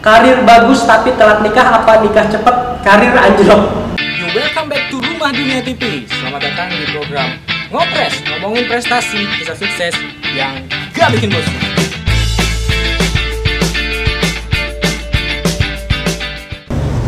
Karir bagus tapi telat nikah apa nikah cepet karir anjlok? You welcome back to Rumah Dunia TV. Selamat datang di program Ngopres, ngomongin prestasi, kisah sukses yang gak bikin bosan.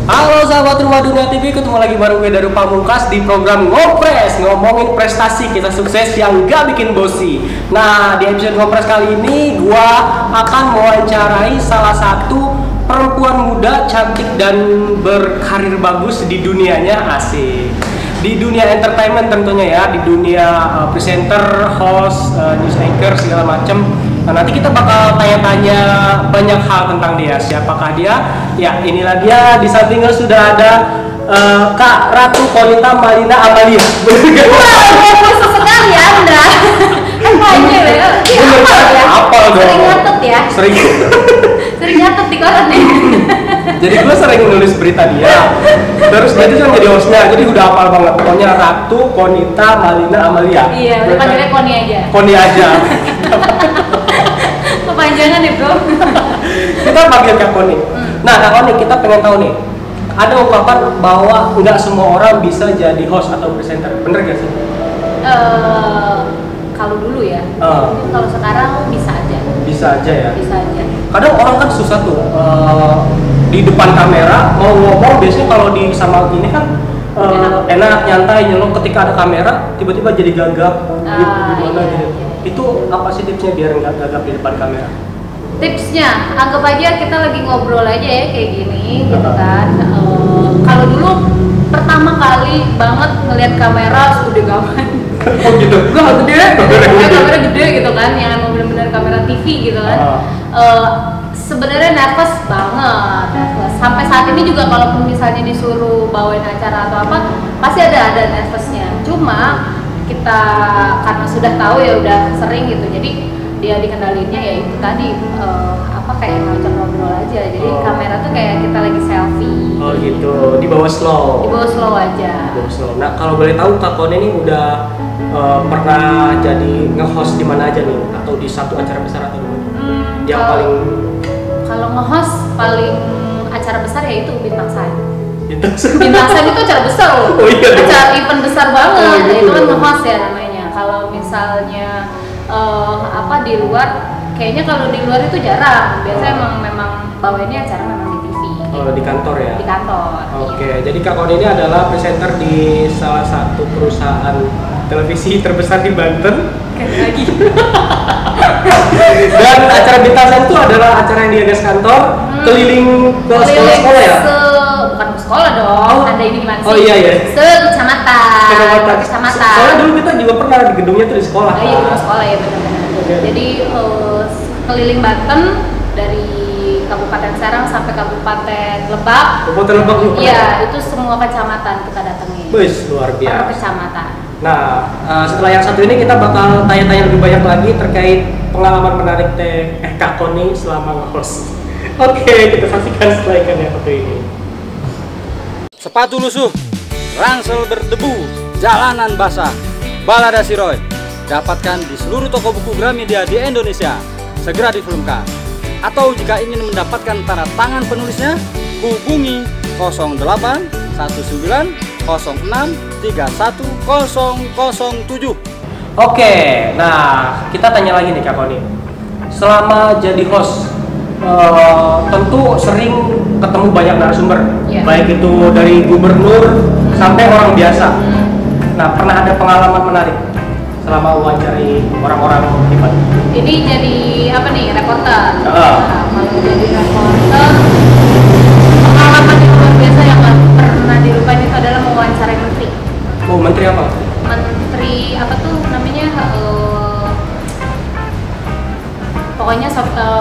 Halo sahabat Rumah Dunia TV, ketemu lagi bareng gue Daru Pamungkas di program Ngopres, ngomongin prestasi, kisah sukses yang gak bikin bosi. Nah, di episode Ngopres kali ini gue akan mewawancarai salah satu perempuan muda, cantik dan berkarir bagus di dunianya, asik. Di dunia entertainment tentunya ya, di dunia presenter, host, news anchor segala macem. Nah, nanti kita bakal tanya-tanya banyak hal tentang dia. Siapakah dia? Ya, inilah dia. Di sampingnya sudah ada Kak Ratu Konita Malina Amalia. Wah, sekali Anda. Apa aja ya? Apa dong? Sering nyatet ya? Sering nyatet di koran nih. Jadi gue sering nulis berita dia. Terus dia tuh kan jadi hostnya, jadi udah hafal banget. Pokoknya Ratu Konita Malina Amalia. Iya, udah panggilnya Koni aja. Koni aja. Kepanjangan nih bro. Kita panggil Kak Koni. Nah Kak Koni, kita pengen tahu nih, ada ungkapan bahwa nggak semua orang bisa jadi host atau presenter, bener gak sih? Kalau dulu ya, mungkin kalau sekarang bisa aja. Bisa aja ya. Bisa aja. Kadang orang kan susah tuh di depan kamera mau ngomong, biasanya kalau di sama gini kan enak nyantai nyelok, ketika ada kamera tiba-tiba jadi gagap gimana iya, gitu. iya. Itu apa sih tipsnya biar nggak gagap di depan kamera? Tipsnya, anggap aja kita lagi ngobrol aja ya kayak gini gitu kan. Kalau dulu pertama kali banget ngelihat kamera segede gaban. Oh gitu. Gak gede, kamera gede gitu kan, yang emang bener-bener kamera TV gitu kan. Sebenarnya nervous banget, nervous. Sampai saat ini juga kalaupun misalnya disuruh bawain acara atau apa, pasti ada nervousnya. Cuma kita karena sudah tahu ya udah sering gitu, jadi dia dikendalinya ya itu tadi kayak macam ngobrol aja. Jadi kamera tuh kayak kita lagi selfie. Oh gitu, di bawah slow. Di bawah slow aja. Di bawah slow. Nah kalau boleh tahu Kak Koni ini udah pernah jadi nge-host di mana aja nih? Atau di satu acara besar atau yang paling? Kalau nge-host paling acara besar ya itu Bintang San. Bintang San itu acara besar loh. Oh iya. Acara event besar banget. Oh, gitu. Itu kan nge-host ya namanya. Kalau misalnya di luar, kayaknya kalau di luar itu jarang. Biasanya memang bawainnya acara memang di TV. Oh, di kantor ya? Di kantor. Oke, jadi Kak Koni ini adalah presenter di salah satu perusahaan televisi terbesar di Banten. Lagi. Dan acara Bintang San itu adalah acara yang digagas kantor keliling ke sekolah-sekolah ya? Bukan ke sekolah dong. Anda ini gimana sih? Oh iya ya. Kecamatan. Soalnya dulu kita juga pernah di gedungnya tuh di sekolah. Oh iya, gedung sekolah ya benar-benar. Jadi keliling Banten dari Kabupaten Serang sampai Kabupaten Lebak. Kabupaten Lebak juga. Iya, itu semua kecamatan kita datengin. Wih, luar biasa. Per kecamatan. Nah, setelah yang satu ini kita bakal tanya-tanya lebih banyak lagi terkait pengalaman menarik Kak Koni selama nge-host. Oke, kita saksikan setelah yang satu ini. Sepatu lusuh, ransel berdebu, jalanan basah, balada Siroy. Dapatkan di seluruh toko buku Gramedia di Indonesia. Segera difilmkan. Atau jika ingin mendapatkan tanda tangan penulisnya, hubungi 08 19 06 31007. Oke, nah kita tanya lagi nih Kak Koni. Selama jadi host, tentu sering ketemu banyak narasumber, baik itu dari gubernur sampai orang biasa. Nah, pernah ada pengalaman menarik selama wawancari orang-orang hebat? Ini jadi apa nih, reporter? Kalau jadi reporter, pengalaman yang luar biasa yang gak pernah dilupain itu adalah mewawancarai menteri. Oh, menteri apa? Menteri apa tuh namanya? Pokoknya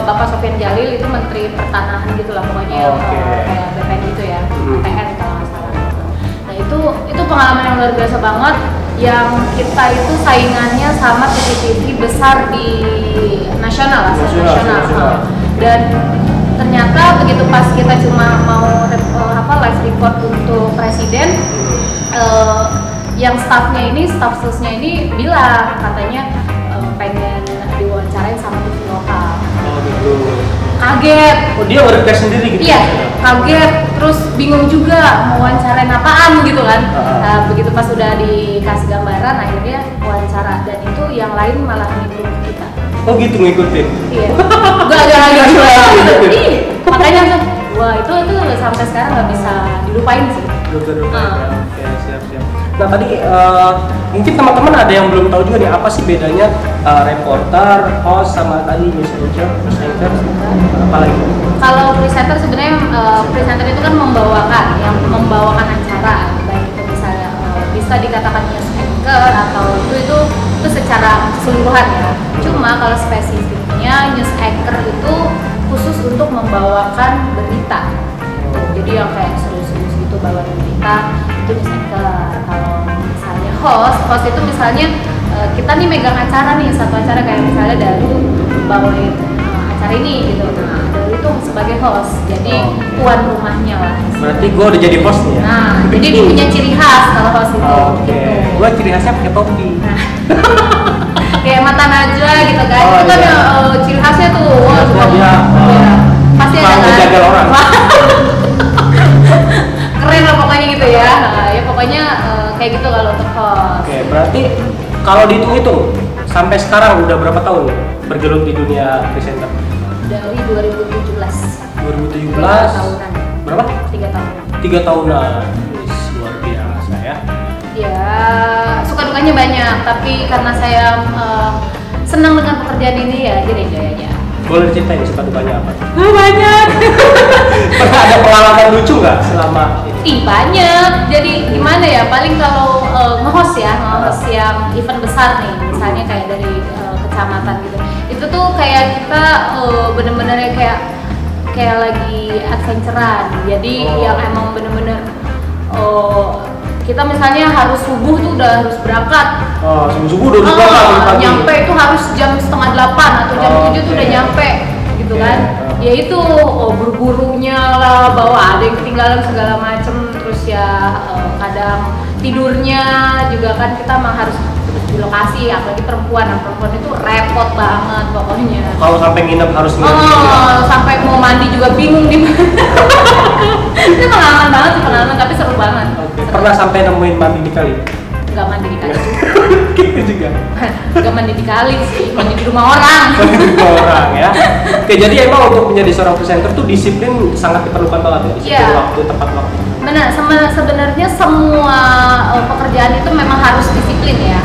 Bapak Sofyan Djalil itu menteri pertanahan gitulah, pokoknya kayak BPN gitu ya, PN kalau nggak salah. Nah itu pengalaman yang luar biasa banget, yang kita itu saingannya sama TV-TV besar di nasional. Dan ternyata begitu pas kita cuma mau live report untuk presiden, yang staff susnya ini bilang katanya pengen diwawancarain sama TV lokal. Oh gitu. kaget. Oh dia prepare sendiri gitu? Iya, kaget, terus bingung juga mau wawancarain apaan gitu kan. Nah, begitu pas udah dikasih gambaran, akhirnya wawancara, dan itu yang lain malah ngikut kita. Oh gitu ngikutin? Iya, gak ada lagi makanya tuh, wah itu sampai sekarang nggak bisa dilupain sih. Oke, siap. Nah tadi mungkin teman-teman ada yang belum tahu juga nih apa sih bedanya reporter, host sama tadi news anchor, apa lagi? Kalau presenter sebenarnya presenter itu kan membawakan acara, baik itu misalnya bisa dikatakan news anchor atau itu secara keseluruhan ya. Cuma kalau spesifiknya news anchor itu khusus untuk membawakan berita. Jadi yang kayak serius-serius gitu bawa berita itu news anchor. Kalau misalnya host itu misalnya kita nih megang acara nih, satu acara kayak misalnya Daru bawain acara ini gitu. Nah, Daru itu sebagai host, jadi tuan rumahnya lah. Berarti gue udah jadi host nih ya? Nah, jadi dia punya ciri khas kalau host itu. Oke. Gitu. Gue ciri khasnya pakai topi. Nah. Kayak mata najwa gitu kan, itu kan iya. ciri khasnya tuh. Dia pasti ada kan. Menjaga orang. Keren lah pokoknya gitu ya. Ya pokoknya kayak gitu kalau untuk host. Oke, berarti kalau dihitung-hitung sampai sekarang udah berapa tahun bergelut di dunia presenter? Dari 2017. 2017. 3 tahunan. Berapa? 3 tahun. 3 tahunan. Wis, luar biasa ya. Ya, suka dukanya banyak, tapi karena saya senang dengan pekerjaan ini ya jadi enjoy aja. Boleh ceritain suka dukanya apa? Banyak. Pernah ada pengalaman lucu nggak selama ini? Ih banyak, jadi gimana ya, paling kalau nge-host yang event besar nih, misalnya kayak dari kecamatan gitu, itu tuh kayak kita bener-bener kayak lagi adventurean, jadi yang emang bener-bener kita misalnya harus subuh tuh udah harus berangkat. Subuh udah berangkat. Nyampe itu harus jam 7:30 atau jam 7 tuh udah nyampe gitu kan. Ya itu berburu-burunya lah, bawa ada yang ketinggalan segala macem, terus ya kadang tidurnya juga kan kita emang harus di lokasi, apalagi perempuan itu repot banget pokoknya. Kalau sampai nginep harus nginep. Sampai mau mandi juga bingung di mana. Itu pengalaman banget sih, tapi seru banget. Pernah sampai nemuin mandi di kali? Nggak mandi di kali. Gitu juga. Nggak mandi di kali sih, mandi di rumah orang. Mandi di rumah orang ya. Oke, jadi emang untuk menjadi seorang presenter tuh disiplin sangat diperlukan banget ya. Disiplin waktu, tepat waktu. Benar, sebenarnya semua pekerjaan itu memang harus disiplin ya.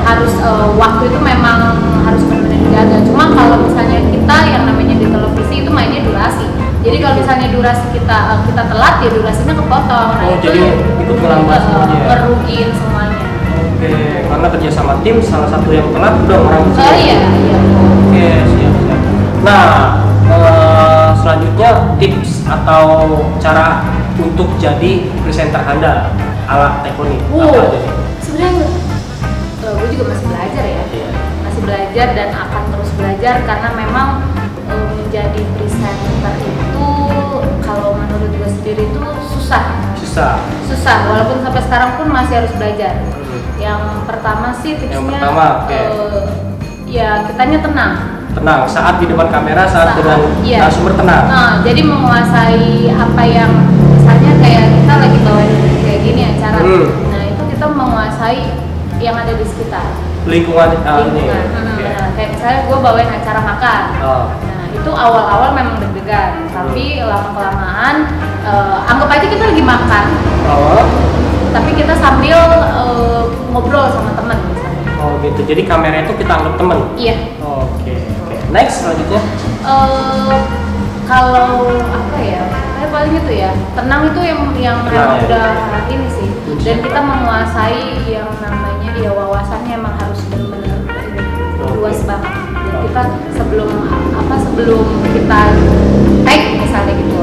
Harus waktu itu memang harus benar-benar dijaga. Cuma kalau misalnya kita yang namanya di televisi itu mainnya durasi. Jadi kalau misalnya durasi kita telat ya durasinya kepotong. Nah, itu jadi ikut melambat semuanya. Merugiin semuanya. Oke, karena kerja sama tim salah satu yang telat udah orang itu. Iya. Oke, siap. Nah, selanjutnya tips atau cara untuk jadi presenter handal ala Tekoni. Apa aja nih? Sebenarnya gue juga masih belajar ya. Masih belajar dan akan terus belajar karena memang menjadi presenter itu kalau menurut gue sendiri itu susah, walaupun sampai sekarang pun masih harus belajar. Yang pertama sih tipsnya ya kitanya tenang saat di depan kamera, saat dengan narasumber tenang. Jadi menguasai apa yang misalnya kayak kita lagi bawain kayak gini acara, nah itu kita menguasai yang ada di sekitar lingkungan. Kayak misalnya gue bawain acara makan. Nah itu awal-awal memang deg-degan, tapi lama-kelamaan anggap aja kita lagi makan, tapi kita sambil ngobrol sama teman misalnya. Oh gitu, jadi kamera itu kita anggap teman? Iya. Oke. Next selanjutnya? Kalau apa ya, kayak paling itu ya, tenang itu yang memang udah ini sih, dan kita menguasai yang namanya ya wawasannya emang harus benar-benar luas banget. Jadi kita sebelum kita tag misalnya gitu,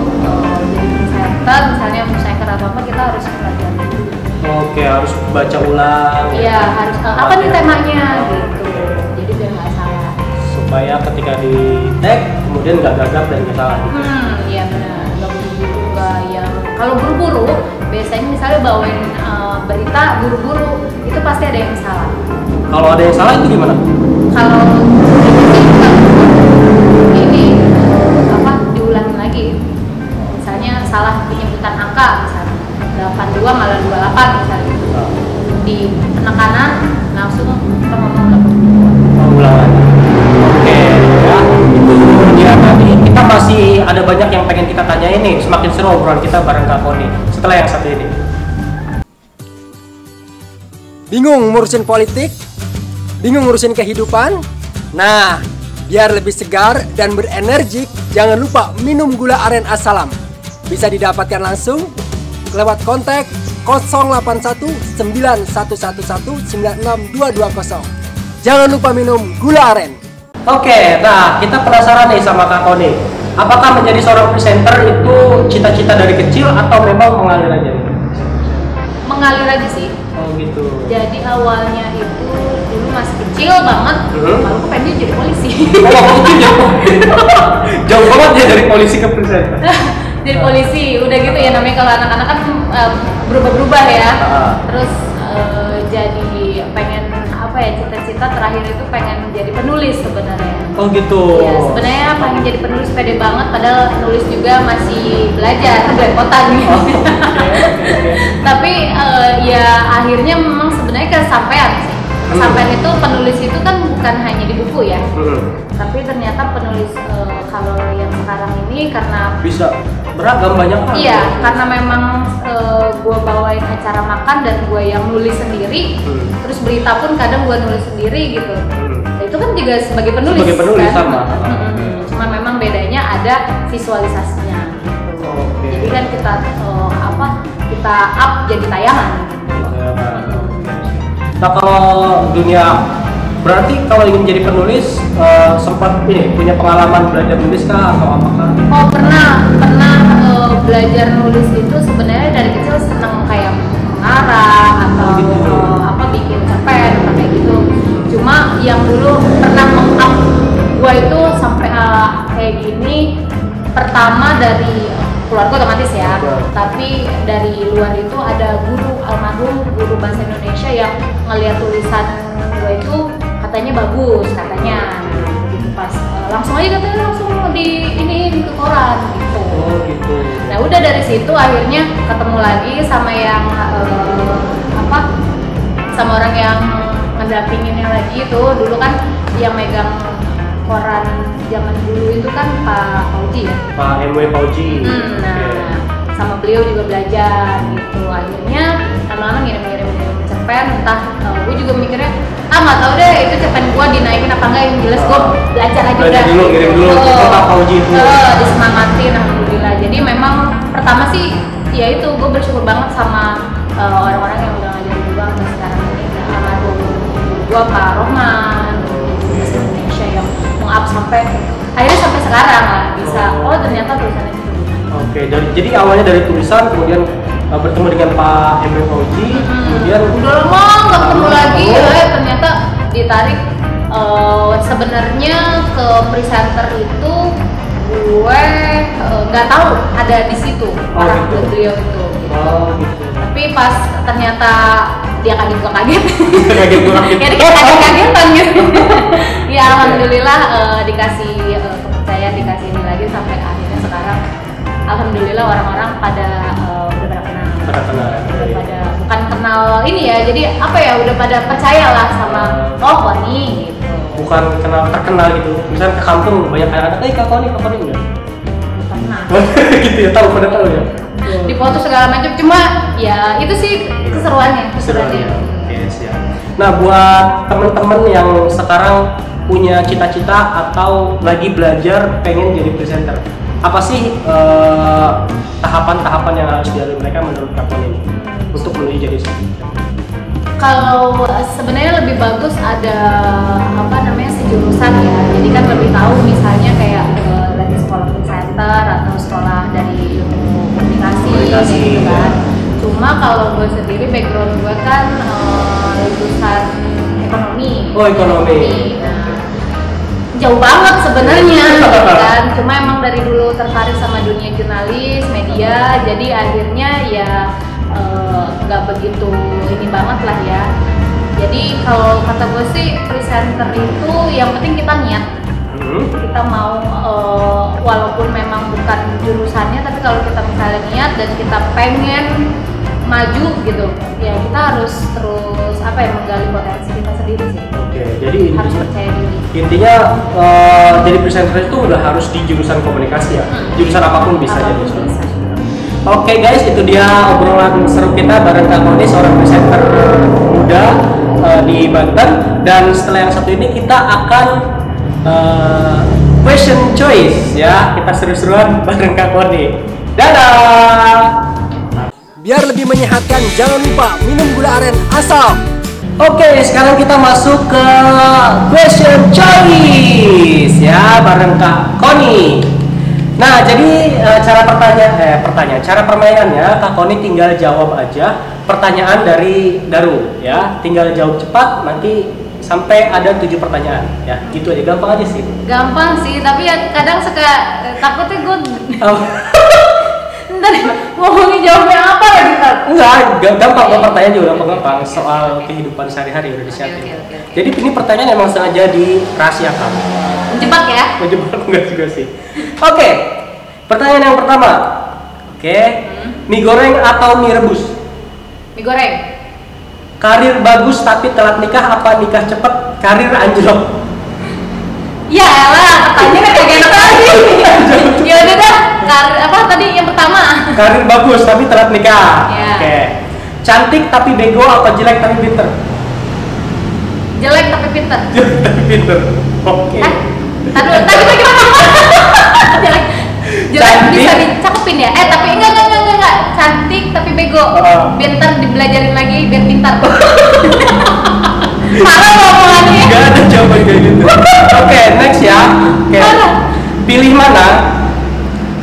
jadi misalnya musyaker atau apa, kita harus pelajari dulu. Oke, harus baca ulang. Iya, harus apa nih temanya gitu. Jadi biar nggak salah. Supaya ketika di tag kemudian nggak gagap dan nggak salah. Iya benar. Nggak buru-buru, nggak yang kalau buru-buru biasanya misalnya bawain berita buru-buru itu pasti ada yang salah. Kalau ada yang salah itu gimana? Kalau ini apa salah penyebutan angka misalnya 82 malah 28 misalnya gitu. Di penekanan langsung kita ngomong 82. Ulangan. Oke, ya itu dia tadi. Kita masih ada banyak yang pengen kita tanyain nih. Semakin seru obrolan kita bareng Kak Koni setelah yang satu ini. Bingung ngurusin politik? Bingung ngurusin kehidupan? Nah, biar lebih segar dan berenergik, jangan lupa minum gula aren Assalam. Bisa didapatkan langsung lewat kontak 081 9111 96220. Jangan lupa minum gula aren. Oke, nah kita penasaran nih sama Kak Koni. Apakah menjadi seorang presenter itu cita-cita dari kecil atau memang mengalir aja? Mengalir aja sih. Oh gitu. Jadi awalnya itu dulu masih kecil banget, lalu aku pengen jadi polisi. Oh, mungkin jauh banget ya dari polisi ke presenter. Jadi polisi, udah gitu ya namanya kalau anak-anak kan berubah-berubah ya. Terus jadi pengen apa ya, cita-cita terakhir itu pengen jadi penulis sebenarnya. Oh gitu. Ya sebenarnya pengen jadi penulis pede banget, padahal nulis juga masih belajar, kan belepotan gitu. Tapi ya akhirnya memang sebenarnya kesampaian sih. Kesampaian itu penulis itu kan bukan hanya di buku ya. Tapi ternyata penulis kalau yang sekarang ini karena bisa beragam banyak hal. Iya, karena memang gue bawain acara makan dan gue yang nulis sendiri, terus berita pun kadang gue nulis sendiri gitu. Nah, itu kan juga sebagai penulis. Sebagai penulis kan? sama. Cuma memang bedanya ada visualisasinya. Gitu. Jadi kan kita kita up jadi tayangan. Nah kalau dunia, berarti kalau ingin jadi penulis sempat punya pengalaman belajar nulis kah atau apakah? Oh pernah belajar nulis itu sebenarnya dari kecil seneng kayak mengarang atau bikin cerpen atau kayak gitu. Cuma yang dulu pernah meng-up gua itu sampai kayak gini, pertama dari keluarga otomatis ya, tapi dari luar itu ada almarhum guru bahasa Indonesia yang ngeliat tulisan gue itu katanya bagus katanya, gitu pas langsung aja katanya langsung di koran gitu. Oh gitu. Nah udah dari situ akhirnya ketemu lagi sama yang sama orang yang ngedampinginnya lagi itu. Dulu kan yang megang koran zaman dulu itu kan Pak Fauji ya. Pak M.W. Fauji. Nah, sama beliau juga belajar gitu. Akhirnya lama-lama ngirim cerpen, entah gue juga mikirnya nggak tahu deh itu cerpen gue dinaikin apa enggak, yang jelas gue belajar aja udah. Ngirim dulu ke Pak Fauji itu. Disemangatin alhamdulillah. Jadi memang pertama sih ya itu gue bersyukur banget sama orang-orang yang udah ngajarin gue sampai sekarang ini. Almarhum gue Pak Rohman Indonesia yang meng-up sampai akhirnya sampai sekarang lah bisa. Oh ternyata tulisannya itu. Oke, jadi awalnya dari tulisan, kemudian bertemu dengan Pak M.W. Fauji, kemudian udah lama nggak ketemu lagi, ternyata ditarik. Sebenarnya ke presenter itu gue nggak tahu ada di situ orang gitu. beliau itu. Gitu. Oh gitu. Tapi pas ternyata dia kaget, gue kaget. Kaget. Ya kaget-kagetan gitu. Ya alhamdulillah dikasih kepercayaan, dikasih ini lagi sampai akhirnya sekarang alhamdulillah orang-orang pada udah pada kenal. Pada bukan kenal ini ya, jadi apa ya, udah pada percaya lah sama Koni gitu. Bukan terkenal gitu. Misalnya ke kampung banyak anak-anak, Kak Koni enggak? Pernah. Gitu ya, pada tahu ya. Di foto segala macam, cuma ya itu sih keseruannya. Oke, siap. Nah, buat teman-teman yang sekarang punya cita-cita atau lagi belajar pengen jadi presenter, apa sih tahapan-tahapan yang harus dilalui mereka menurut Kak Koni untuk menuju jadi presenter? Kalau sebenarnya lebih bagus ada sejurusan ya, jadi kan lebih tahu misalnya kayak dari sekolah presenter atau sekolah dari ilmu komunikasi gitu kan. Cuma kalau gue sendiri background gue kan lulusan ekonomi. Oh ekonomi. Nah, jauh banget sebenarnya kan. Cuma emang dari dulu tertarik sama dunia jurnalis, media, jadi akhirnya ya nggak begitu ini banget lah ya. Jadi kalau kata gue sih presenter itu yang penting kita niat, kita mau walaupun memang bukan jurusannya, tapi kalau kita misalnya niat dan kita pengen maju gitu, ya kita harus terus menggali potensi kita sendiri sih. Oke, jadi harus percaya diri. Intinya jadi presenter itu udah harus di jurusan komunikasi ya, jurusan apapun bisa jadi. Oke guys, itu dia obrolan seru kita bareng Kak Koni, seorang presenter muda di Banten. Dan setelah yang satu ini kita akan question choice ya, kita seru-seruan bareng Kak Koni. Dadah. Biar lebih menyehatkan, jangan lupa minum gula aren asal. Oke, sekarang kita masuk ke question choice ya bareng Kak Koni. Nah, jadi cara permainannya Kak Koni tinggal jawab aja pertanyaan dari Daru ya. Tinggal jawab cepat, nanti sampai ada 7 pertanyaan ya. Gitu aja, gampang aja sih. Gampang sih, tapi ya kadang suka takutnya gue ntar ngomongin jawabnya apa lagi ntar? Enggak, gampang kok pertanyaan juga gampang soal kehidupan sehari-hari udah disiapin. Oke. Jadi ini pertanyaan emang sengaja dirahasiakan. Menjebak ya? Menjebak enggak juga sih. Oke, pertanyaan yang pertama. Oke, mie goreng atau mie rebus? Mie goreng. Karir bagus tapi telat nikah apa nikah cepet karir anjlok? Ya elah, pertanyaannya kayak enak lagi. Ya udah dah, apa tadi yang pertama? Karir bagus tapi telat nikah. Ya. Oke. Cantik tapi bego atau jelek tapi pinter? Jelek tapi pinter. Jelek tapi pinter. Oke. Tadi gimana? Jelek Cantik. bisa dicakepin ya? Tapi enggak. Cantik tapi bego. Pintar dibelajarin lagi biar pintar. Parah ngomongannya. Gak ada jawaban kayak gitu. Oke, next ya. Oke. Pilih mana?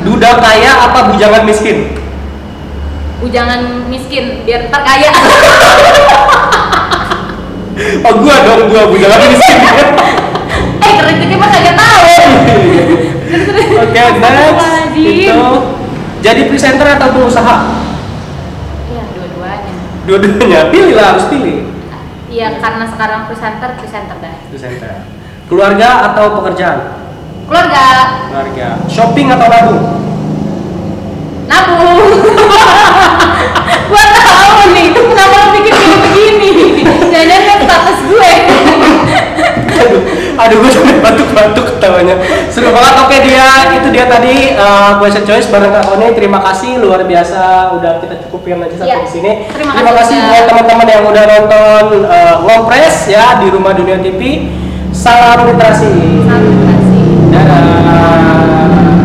Duda kaya apa bujangan miskin? Bujangan miskin biar ntar kaya. Oh gua bujangan miskin. Rezeki mah kagak tahu. Oke, next. Itu jadi presenter atau pengusaha? Iya, dua-duanya. Dua-duanya. Pilih lah, harus pilih. Iya, karena sekarang presenter dah. Presenter. Keluarga atau pekerjaan? Keluarga. Keluarga. Shopping atau nabung? Nabung. Gua tahu nih, itu kenapa lo bikin begini. Jangan kan status gue. Aduh, gue sampai batuk-batuk ketawanya. Seru banget. Oke, itu dia tadi question choice bareng Kak Koni. Terima kasih luar biasa, udah kita cukupin aja sampai di sini. Terima kasih buat teman-teman yang udah nonton Ngopres ya di Rumah Dunia TV. Salam literasi. Salam literasi. Dadah.